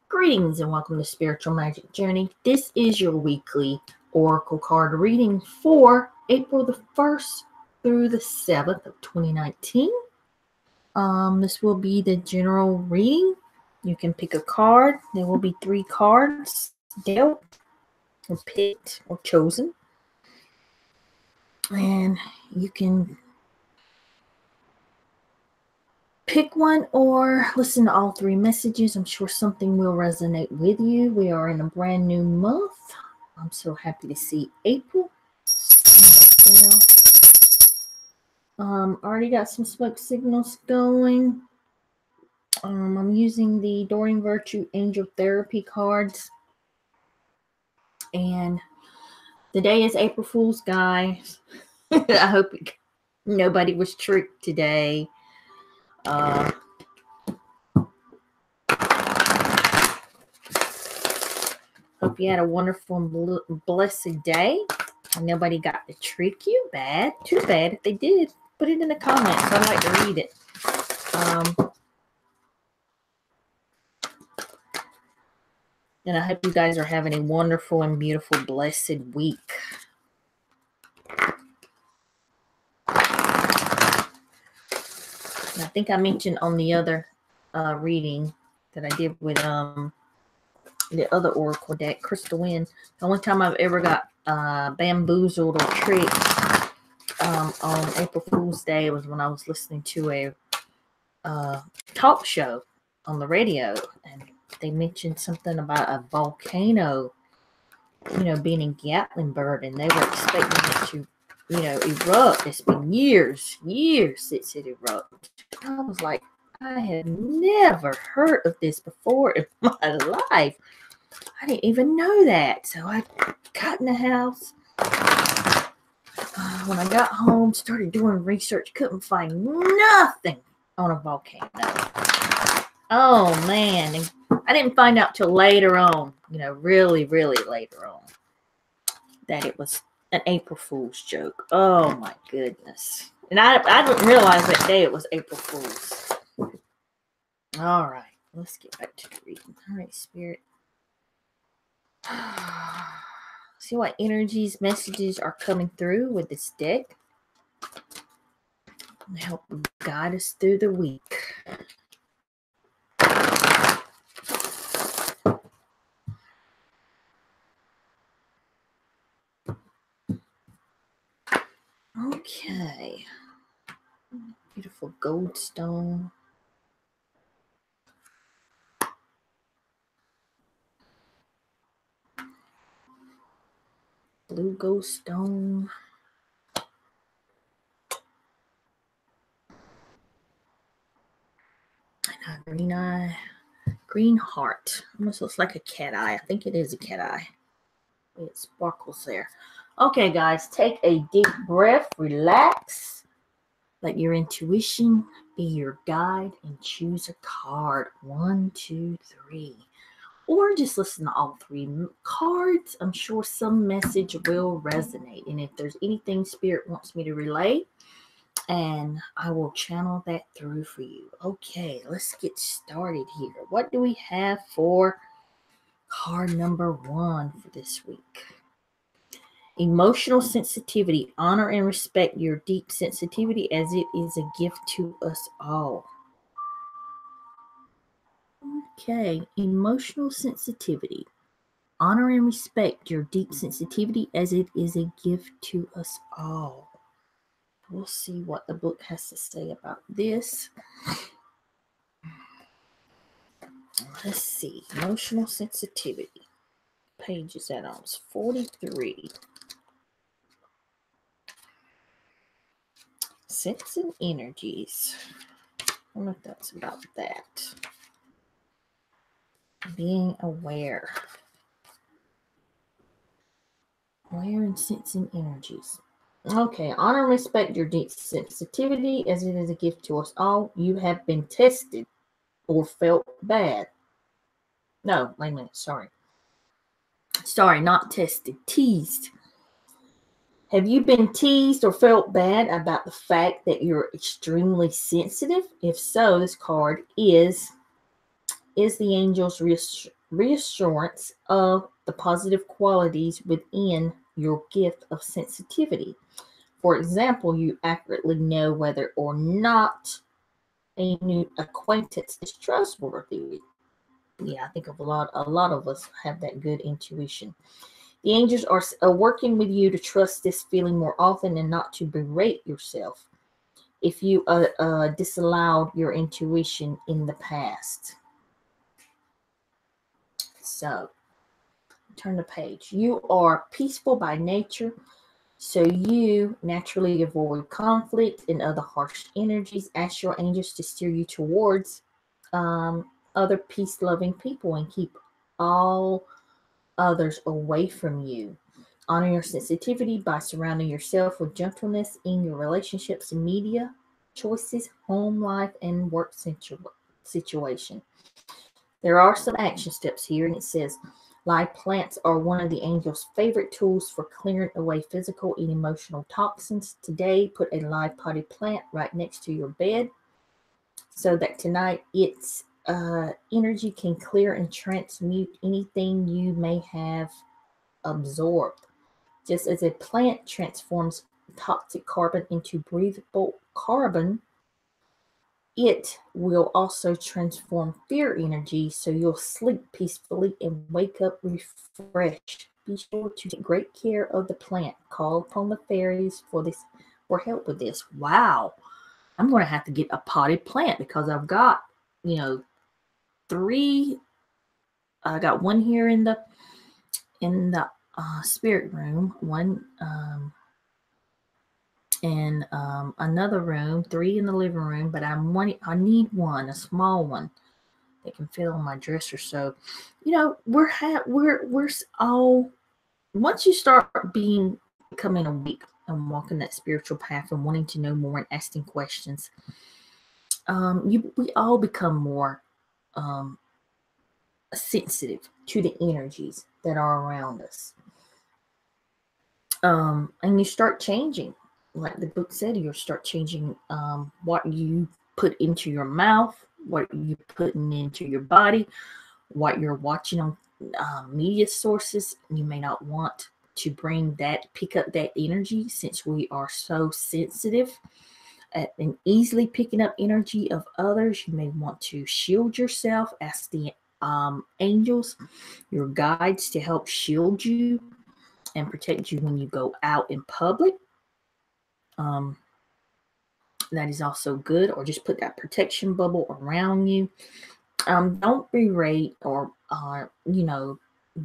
Greetings and welcome to Spiritual Magic Journey. This is your weekly Oracle card reading for April the 1st through the 7th of 2019. This will be the general reading. You can pick a card. There will be 3 cards dealt or picked or chosen. And you can pick one or listen to all 3 messages. I'm sure something will resonate with you. We are in a brand new month. I'm so happy to see April. Already got some smoke signals going. I'm using the Doreen Virtue Angel Therapy cards. And today is April Fool's, guys. I hope nobody was tricked today. Hope you had a wonderful and blessed day. And nobody got to trick you. Bad. Too bad. If they did, put it in the comments. I'd like to read it. And I hope you guys are having a wonderful and beautiful, blessed week. And I think I mentioned on the other reading that I did with the other Oracle deck, Crystal Wind. The only time I've ever got bamboozled or tricked on April Fool's Day was when I was listening to a talk show on the radio, and they mentioned something about a volcano, being in Gatlinburg, and they were expecting it to, erupt. It's been years since it erupted. I was like, I had never heard of this before in my life. I didn't even know that. So I got in the house. When I got home, started doing research, couldn't find nothing on a volcano. Oh, man. And I didn't find out till later on, really, really later on, that it was an April Fool's joke. Oh, my goodness. And I didn't realize that day it was April Fool's. All right. Let's get back to the reading. All right, Spirit. See what energies, messages are coming through with this deck. And help guide us through the week. Okay. Beautiful gold stone. Blue ghost stone. And a green eye. Green heart. Almost looks like a cat eye. I think it is a cat eye. It sparkles there. Okay, guys. Take a deep breath. Relax. Let your intuition be your guide and choose a card. 1, 2, 3. Or just listen to all 3 cards. I'm sure some message will resonate. And if there's anything Spirit wants me to relay, and I will channel that through for you. Okay, let's get started here. What do we have for card number 1 for this week? Emotional sensitivity. Honor and respect your deep sensitivity as it is a gift to us all. Okay, emotional sensitivity. Honor and respect your deep sensitivity as it is a gift to us all. We'll see what the book has to say about this. Let's see. Emotional sensitivity. Page is at almost 43. Sense and energies. I don't know if that's about that. Being aware. Aware and sensing energies. Okay, honor and respect your deep sensitivity as it is a gift to us all. You have been tested or felt bad. No, wait a minute, sorry. Sorry, not tested, teased. Have you been teased or felt bad about the fact that you're extremely sensitive? If so, this card is the angel's reassurance of the positive qualities within your gift of sensitivity. For example, you accurately know whether or not a new acquaintance is trustworthy. Yeah, I think a lot of us have that good intuition. The angels are working with you to trust this feeling more often and not to berate yourself if you disallowed your intuition in the past. So, turn the page. You are peaceful by nature, so you naturally avoid conflict and other harsh energies. Ask your angels to steer you towards other peace-loving people and keep all others away from you. Honor your sensitivity by surrounding yourself with gentleness in your relationships, media choices, home life, and work situation. There are some action steps here, and it says live plants are one of the angel's favorite tools for clearing away physical and emotional toxins. Today, put a live potted plant right next to your bed so that tonight its energy can clear and transmute anything you may have absorbed. Just as a plant transforms toxic carbon into breathable carbon, it will also transform fear energy so you'll sleep peacefully and wake up refreshed. Be sure to take great care of the plant. Call upon the fairies for help with this. Wow. I'm going to have to get a potted plant because I've got, three. I got one here in the spirit room, one in another room, three in the living room, but I need one, a small one that can fit on my dresser. So, we're all, once you start becoming awake and walking that spiritual path and wanting to know more and asking questions, we all become more sensitive to the energies that are around us. And you start changing, like the book said, you'll start changing what you put into your mouth, what you're putting into your body, what you're watching on media sources. You may not want to pick up that energy, since we are so sensitive and easily picking up energy of others. You may want to shield yourself. Ask the angels, your guides, to help shield you and protect you when you go out in public. That is also good. Or just put that protection bubble around you. Don't berate or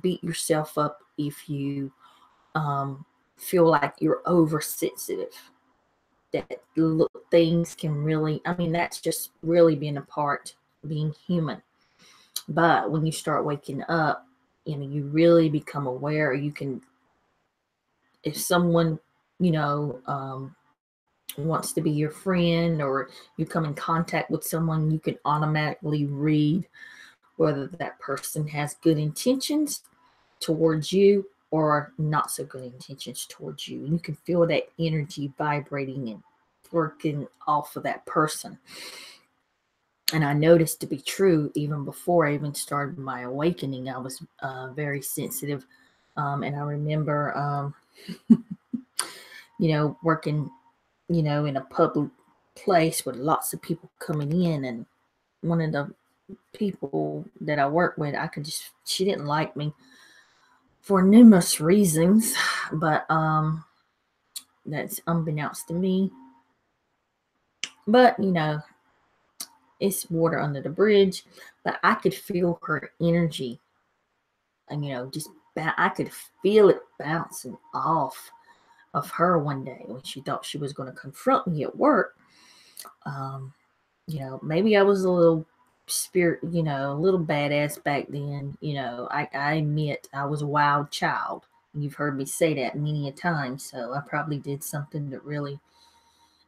beat yourself up if you feel like you're oversensitive. That things can really, that's just really being human. But when you start waking up, you really become aware. You can, if someone, wants to be your friend, or you come in contact with someone, you can automatically read whether that person has good intentions towards you or not so good intentions towards you. And you can feel that energy vibrating and working off of that person. And I noticed to be true, even before I even started my awakening, I was very sensitive. And I remember, working, in a public place with lots of people coming in. And one of the people that I work with, she didn't like me for numerous reasons, but that's unbeknownst to me. But it's water under the bridge. But I could feel her energy, and I could feel it bouncing off of her one day when she thought she was going to confront me at work. Maybe I was a little a little badass back then. I admit I was a wild child. You've heard me say that many a time. So I probably did something that really,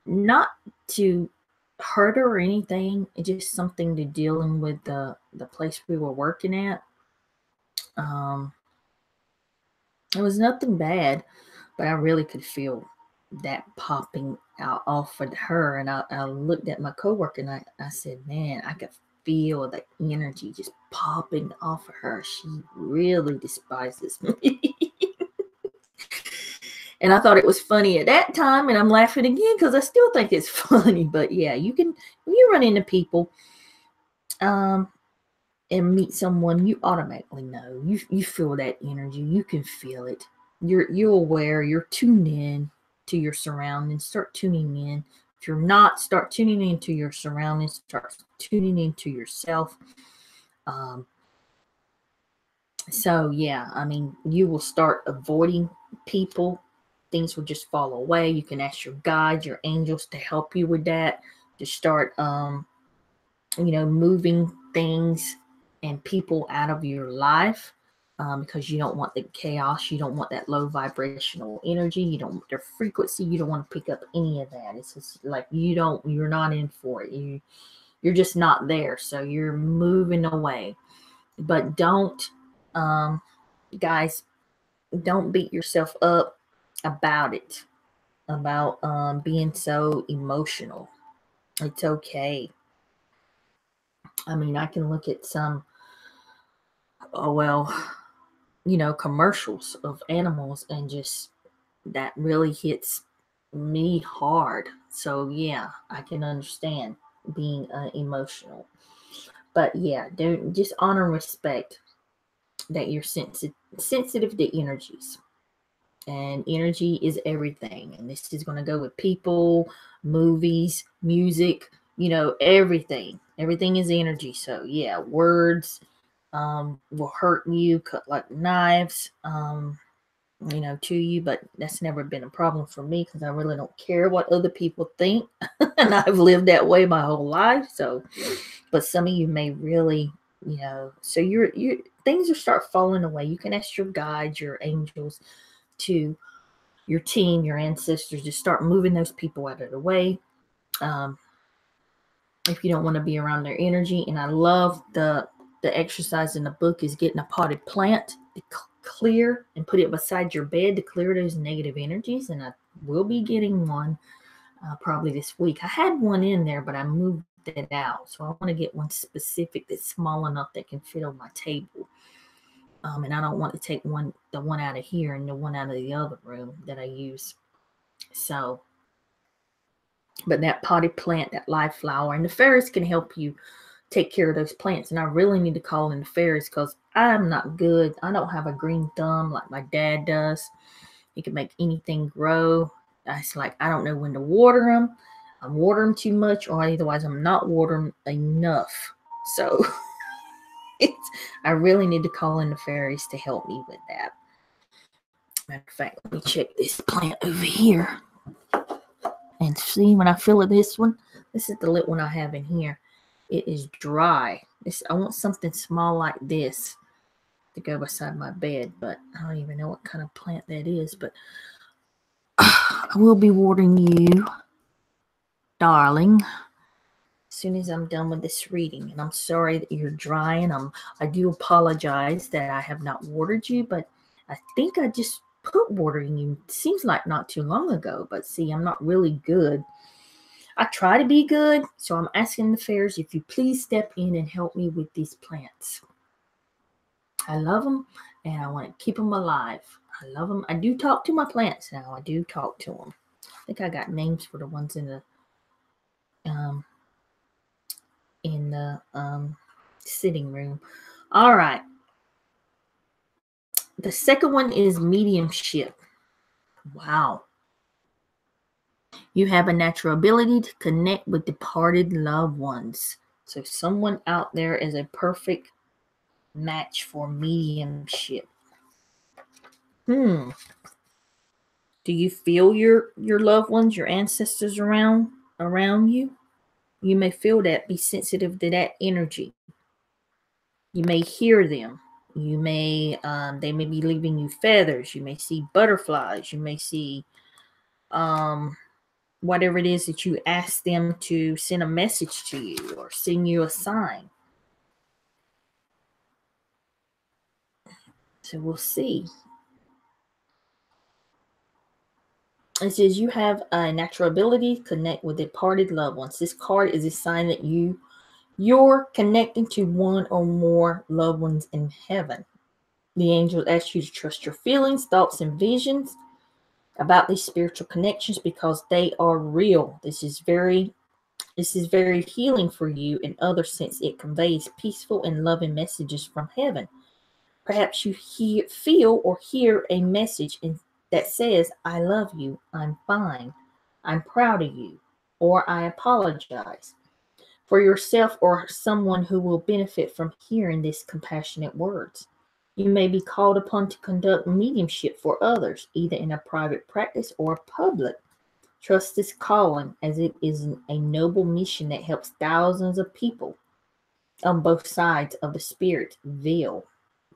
not to hurt her or anything, it's just something to dealing with the place we were working at. It was nothing bad, but I really could feel that popping out off of her. And I looked at my coworker and I said, man, feel the energy just popping off of her. She really despises me. And I thought it was funny at that time, and I'm laughing again because I still think it's funny. But yeah, you can, when you run into people and meet someone, you automatically know. You feel that energy. You can feel it. You're aware. You're tuned in to your surroundings. Start tuning in. If you're not, start tuning into your surroundings. Start tuning into yourself. So yeah, I mean, you will start avoiding people. Things will just fall away. You can ask your guides, your angels to help you with that. To start, moving things and people out of your life, because you don't want the chaos. You don't want that low vibrational energy. You don't want their frequency. You don't want to pick up any of that. It's just like you're not in for it. You're just not there. So you're moving away. But don't, guys, don't beat yourself up about it, about being so emotional. It's okay. I mean, I can look at some, commercials of animals, and just that really hits me hard. So yeah, I can understand being emotional. But yeah, don't, just honor and respect that you're sensitive to energies. And energy is everything. And this is going to go with people, movies, music, everything. Everything is energy. So yeah, words will hurt you, cut like knives, to you. But that's never been a problem for me because I really don't care what other people think. And I've lived that way my whole life. So, but some of you may really, so you things will start falling away. You can ask your guides, your angels, to your team, your ancestors, just start moving those people out of the way. If you don't want to be around their energy. And I love the exercise in the book is getting a potted plant to clear and put it beside your bed to clear those negative energies. And I will be getting one probably this week. I had one in there, but I moved it out. So I want to get one specific that's small enough that can fit on my table. And I don't want to take the one out of here and the one out of the other room that I use. So, but that potted plant, that live flower, and the fairies can help you take care of those plants. And I really need to call in the fairies because I'm not good. I don't have a green thumb like my dad does. He can make anything grow. It's like, I don't know when to water them. I water them too much, or otherwise I'm not watering enough. So I really need to call in the fairies to help me with that. Matter of fact, let me check this plant over here and see when I fill this one. This is the little one I have in here. It is dry. I want something small like this to go beside my bed, but I don't even know what kind of plant that is. But I will be watering you, darling, as soon as I'm done with this reading. And I'm sorry that you're dry, and I do apologize that I have not watered you, but I think I just put water in you. It seems like not too long ago, but see, I'm not really good. I try to be good, so I'm asking the fairies if you please step in and help me with these plants. I love them, and I want to keep them alive. I love them. I do talk to my plants now. I do talk to them. I think I got names for the ones in the sitting room. All right. The second one is mediumship. Wow. You have a natural ability to connect with departed loved ones. So someone out there is a perfect match for mediumship. Do you feel your loved ones, your ancestors around you? You may feel that. Be sensitive to that energy. You may hear them. You may they may be leaving you feathers. You may see butterflies. You may see whatever it is that you ask them to send a message to you or send you a sign. So we'll see. It says you have a natural ability to connect with departed loved ones. This card is a sign that you You're connecting to one or more loved ones in heaven. The angels ask you to trust your feelings, thoughts, and visions about these spiritual connections because they are real. This is very healing for you in other sense. It conveys peaceful and loving messages from heaven. Perhaps you feel or hear a message that says, I love you, I'm fine, I'm proud of you, or I apologize. For yourself or someone who will benefit from hearing these compassionate words. You may be called upon to conduct mediumship for others, either in a private practice or public. Trust this calling, as it is a noble mission that helps thousands of people on both sides of the spirit veil.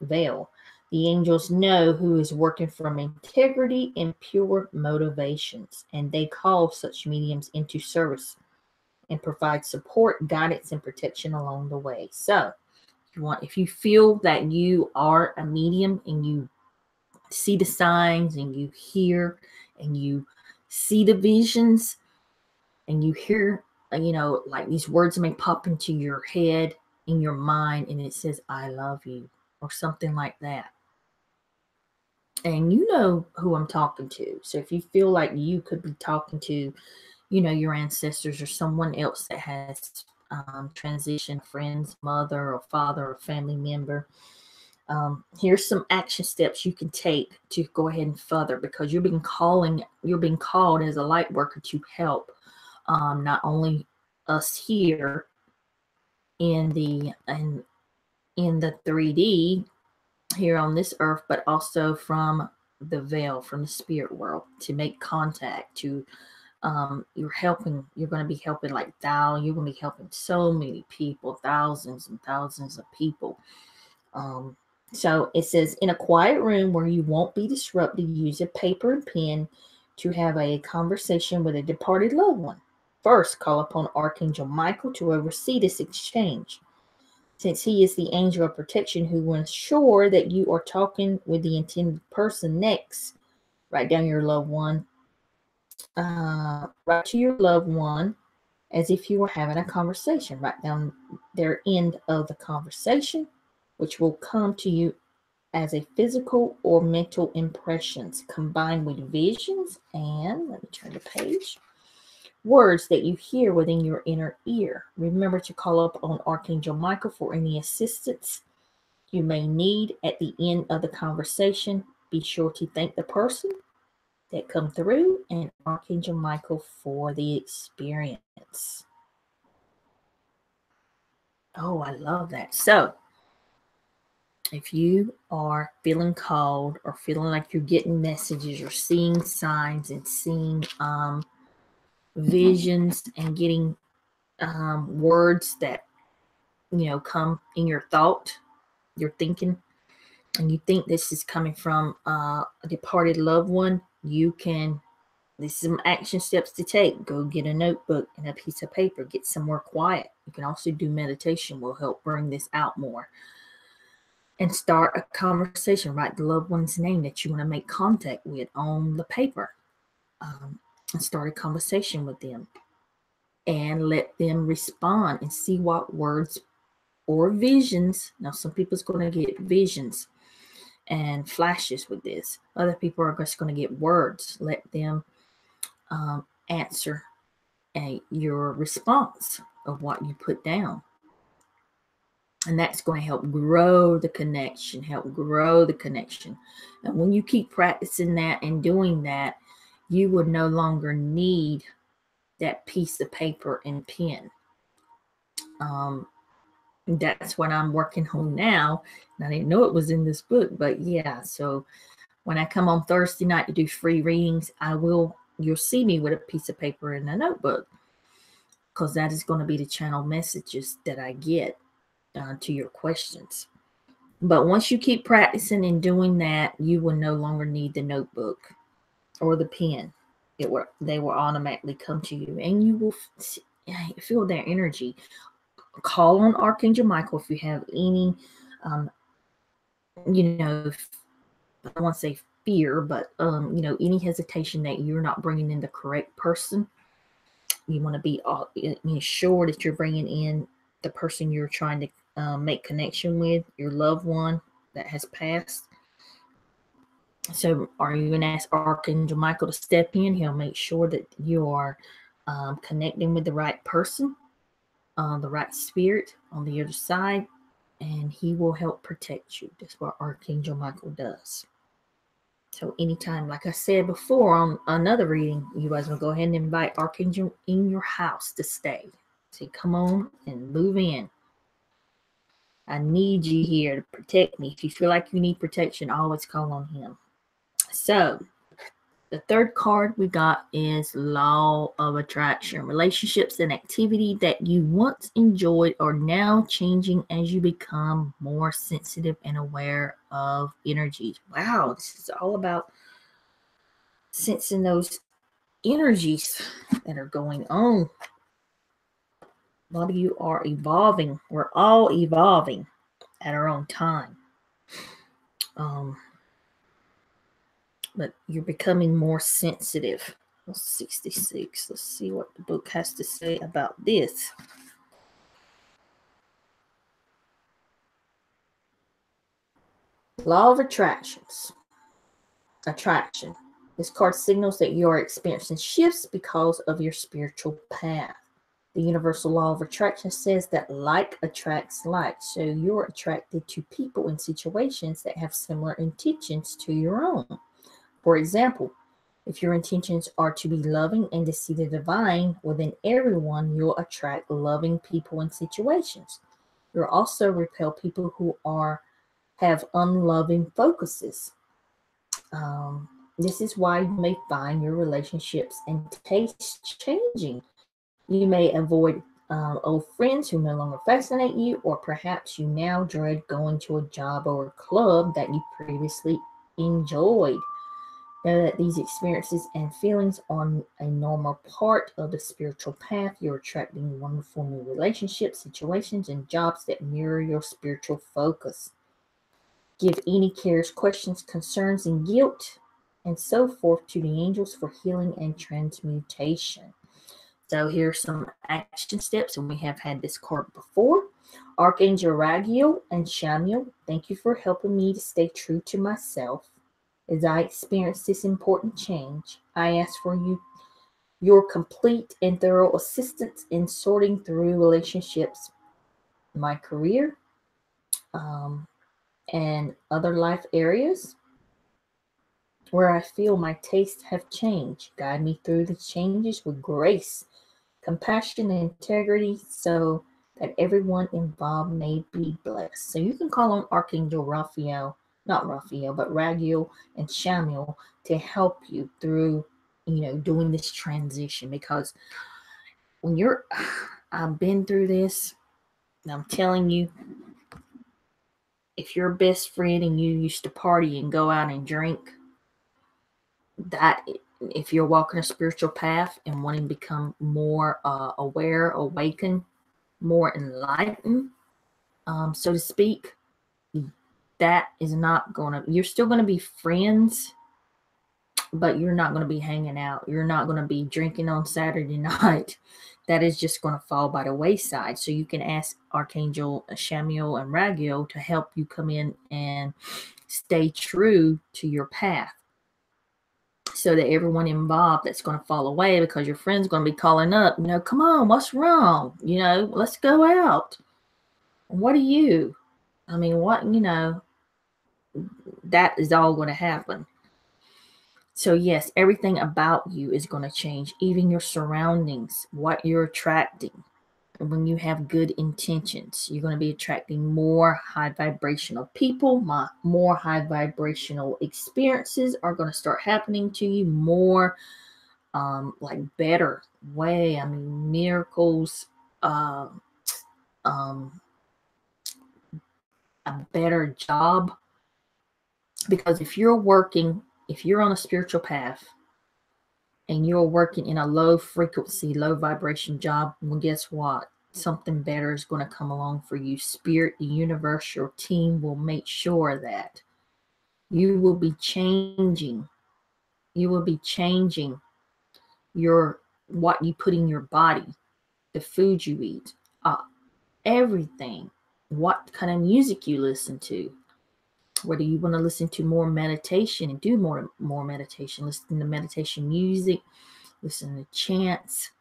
The angels know who is working from integrity and pure motivations, and they call such mediums into service and provide support, guidance, and protection along the way. So, if you feel that you are a medium and you see the signs and you hear and you see the visions and you hear, like these words may pop into your head, in your mind, and it says, I love you, or something like that. And you know who I'm talking to. So if you feel like you could be talking to, your ancestors or someone else that has transitioned, friends, mother or father or family member, here's some action steps you can take to go ahead and further, because you're being called as a light worker to help not only us here in the 3D here on this earth, but also from the veil, from the spirit world, to make contact, to you're going to be helping you're going to be helping so many people, thousands and thousands of people. So it says, in a quiet room where you won't be disrupted, use a paper and pen to have a conversation with a departed loved one. First, call upon Archangel Michael to oversee this exchange, since he is the angel of protection who will ensure that you are talking with the intended person. Next, write down your loved one. Write to your loved one as if you were having a conversation. Write down their end of the conversation, which will come to you as a physical or mental impressions combined with visions and, let me turn the page, words that you hear within your inner ear. Remember to call up on Archangel Michael for any assistance you may need at the end of the conversation. Be sure to thank the person that come through and Archangel Michael for the experience. Oh, I love that. So, if you are feeling called or feeling like you're getting messages or seeing signs and seeing visions and getting words that, come in your thought, your thinking, and you think this is coming from a departed loved one, this is some action steps to take. Go get a notebook and a piece of paper. Get somewhere quiet. You can also do meditation, will help bring this out more. And start a conversation. Write the loved one's name that you want to make contact with on the paper. And start a conversation with them. And let them respond and see what words or visions. Now, some people's going to get visions and flashes with this. Other people are just going to get words. Let them answer your response of what you put down. And that's going to help grow the connection, And when you keep practicing that and doing that, you would no longer need that piece of paper and pen. That's what I'm working on now. And I didn't know it was in this book, but yeah. So when I come on Thursday night to do free readings, you'll see me with a piece of paper and a notebook, because that is going to be the channel messages that I get to your questions. But once you keep practicing and doing that, you will no longer need the notebook or the pen. They will automatically come to you, and you will feel their energy. Call on Archangel Michael if you have any, I don't want to say fear, but any hesitation that you're not bringing in the correct person. You want to be sure that you're bringing in the person you're trying to make connection with, your loved one that has passed. So are you going to ask Archangel Michael to step in? He'll make sure that you are connecting with the right person, the right spirit on the other side, and he will help protect you. That's what Archangel Michael does. So anytime, like I said before on another reading, you guys will go ahead and invite Archangel in your house to stay. Say, come on and move in. I need you here to protect me. If you feel like you need protection, always call on him. So the third card we got is Law of Attraction. Relationships and activity that you once enjoyed are now changing as you become more sensitive and aware of energies. Wow, this is all about sensing those energies that are going on. A lot of you are evolving. We're all evolving at our own time. But you're becoming more sensitive. 66. Let's see what the book has to say about this. Law of attractions. Attraction. This card signals that you are experiencing shifts because of your spiritual path. The universal law of attraction says that like attracts like. So you're attracted to people and situations that have similar intentions to your own. For example, if your intentions are to be loving and to see the divine within everyone, you'll attract loving people and situations. You'll also repel people who have unloving focuses. This is why you may find your relationships and tastes changing. You may avoid old friends who no longer fascinate you, or perhaps you now dread going to a job or a club that you previously enjoyed. Know that these experiences and feelings are a normal part of the spiritual path. You're attracting wonderful new relationships, situations, and jobs that mirror your spiritual focus. Give any cares, questions, concerns, and guilt, and so forth to the angels for healing and transmutation. So here's some action steps, and we have had this card before. Archangel Raguel and Chime, thank you for helping me to stay true to myself. As I experience this important change, I ask for your complete and thorough assistance in sorting through relationships, my career, and other life areas where I feel my tastes have changed. Guide me through the changes with grace, compassion, and integrity so that everyone involved may be blessed. So you can call on Archangel Raguel and Chime to help you through, doing this transition. Because when I've been through this, and I'm telling you, if your best friend and you used to party and go out and drink, that if you're walking a spiritual path and wanting to become more aware, awakened, more enlightened, so to speak, that is not you're still going to be friends, but you're not going to be hanging out. You're not going to be drinking on Saturday night. That is just going to fall by the wayside. So you can ask Archangel Chime and Raguel to help you come in and stay true to your path, so that everyone involved that's going to fall away, because your friend's going to be calling up, come on, what's wrong? Let's go out. What are you? I mean, that is all going to happen. So yes, everything about you is going to change, even your surroundings, what you're attracting. And when you have good intentions, you're going to be attracting more high vibrational people, more high vibrational experiences are going to start happening to you, more like better way. I mean, miracles, a better job. Because if you're on a spiritual path and you're working in a low frequency, low vibration job, well, guess what? Something better is going to come along for you. Spirit, the universe, your team will make sure that you will be changing. You will be changing what you put in your body, the food you eat, everything. What kind of music you listen to. Whether you want to listen to more meditation and do more meditation, listen to meditation music, listen to chants,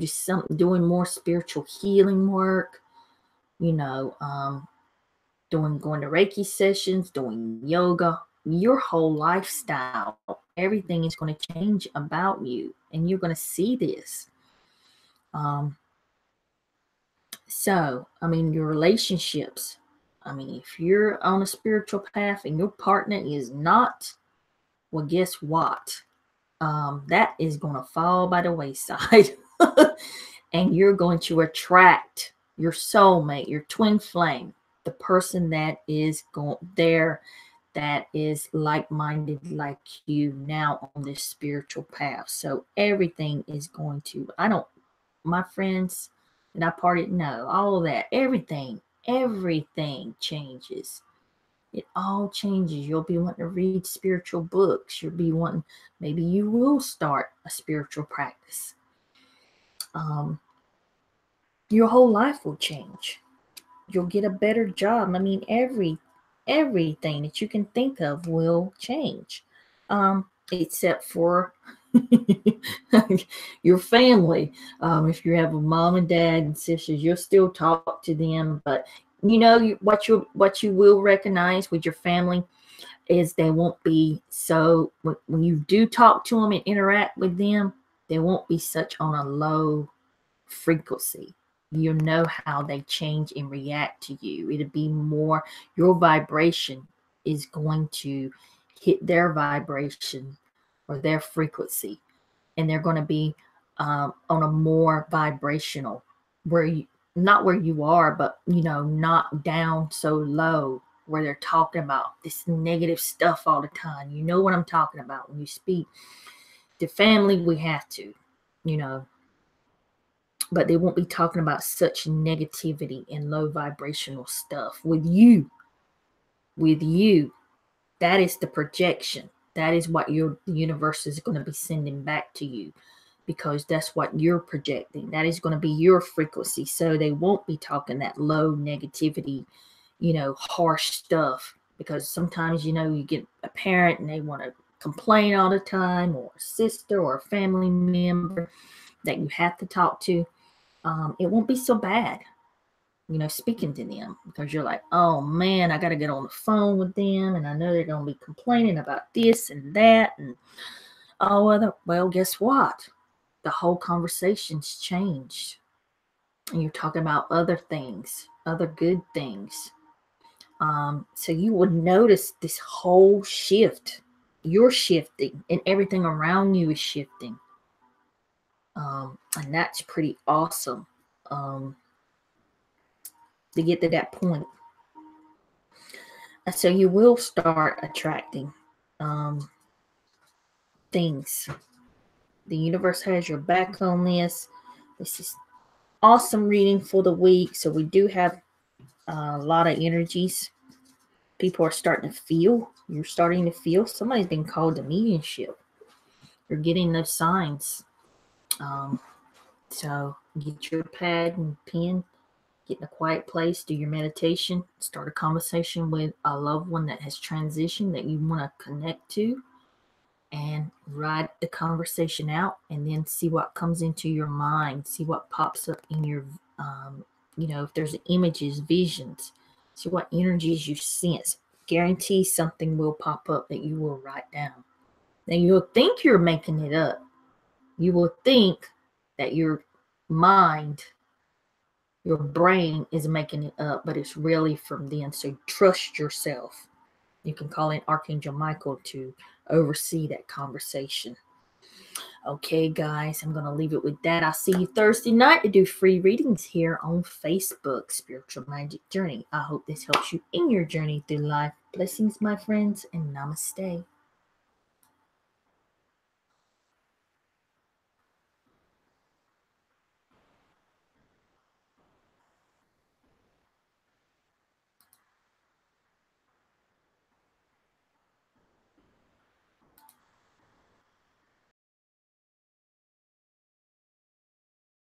just doing more spiritual healing work, going to Reiki sessions, doing yoga. Your whole lifestyle, everything is going to change about you, and you're going to see this. Your relationships. If you're on a spiritual path and your partner is not, well, guess what? That is going to fall by the wayside. And you're going to attract your soulmate, your twin flame, the person that is there, that is like-minded like you now on this spiritual path. So everything is going to, my friends that I partied, no, all of that, everything changes. It all changes. You'll be wanting to read spiritual books. You'll be wanting, maybe you will start a spiritual practice. Your whole life will change. You'll get a better job. Everything that you can think of will change. Except for your family. If you have a mom and dad and sisters, you'll still talk to them, but what you will recognize with your family is they won't be so, when you do talk to them and interact with them, they won't be such on a low frequency. You know how they change and react to you. It'll be more, your vibration is going to hit their vibration or their frequency, and they're going to be on a more vibrational, not where you are, but not down so low where they're talking about this negative stuff all the time. You know what I'm talking about. When you speak to family, we have to, but they won't be talking about such negativity and low vibrational stuff with you. That is the projection. That is what the universe is going to be sending back to you, because that's what you're projecting. That is going to be your frequency. So they won't be talking that low negativity, harsh stuff, because sometimes, you get a parent and they want to complain all the time, or a sister or a family member that you have to talk to. It won't be so bad, speaking to them, because you're like, oh man, I got to get on the phone with them, and I know they're going to be complaining about this and that, and well, guess what? The whole conversation's changed, and you're talking about other things, other good things. So you would notice this whole shift. You're shifting, and everything around you is shifting. And that's pretty awesome to get to that point. So you will start attracting things. The universe has your back on this. This is awesome reading for the week. So we do have a lot of energies. People are starting to feel. You're starting to feel. Somebody's been called to mediumship. You're getting those signs. So get your pad and pen, get in a quiet place, do your meditation, start a conversation with a loved one that has transitioned that you want to connect to, and write the conversation out, and then see what comes into your mind, see what pops up in your, if there's images, visions, see what energies you sense. Guarantee something will pop up that you will write down. Now you'll think you're making it up. You will think that your mind, your brain is making it up, but it's really from them. So trust yourself. You can call in Archangel Michael to oversee that conversation. Okay, guys, I'm going to leave it with that. I'll see you Thursday night to do free readings here on Facebook, Spiritual Magic Journey. I hope this helps you in your journey through life. Blessings, my friends, and namaste.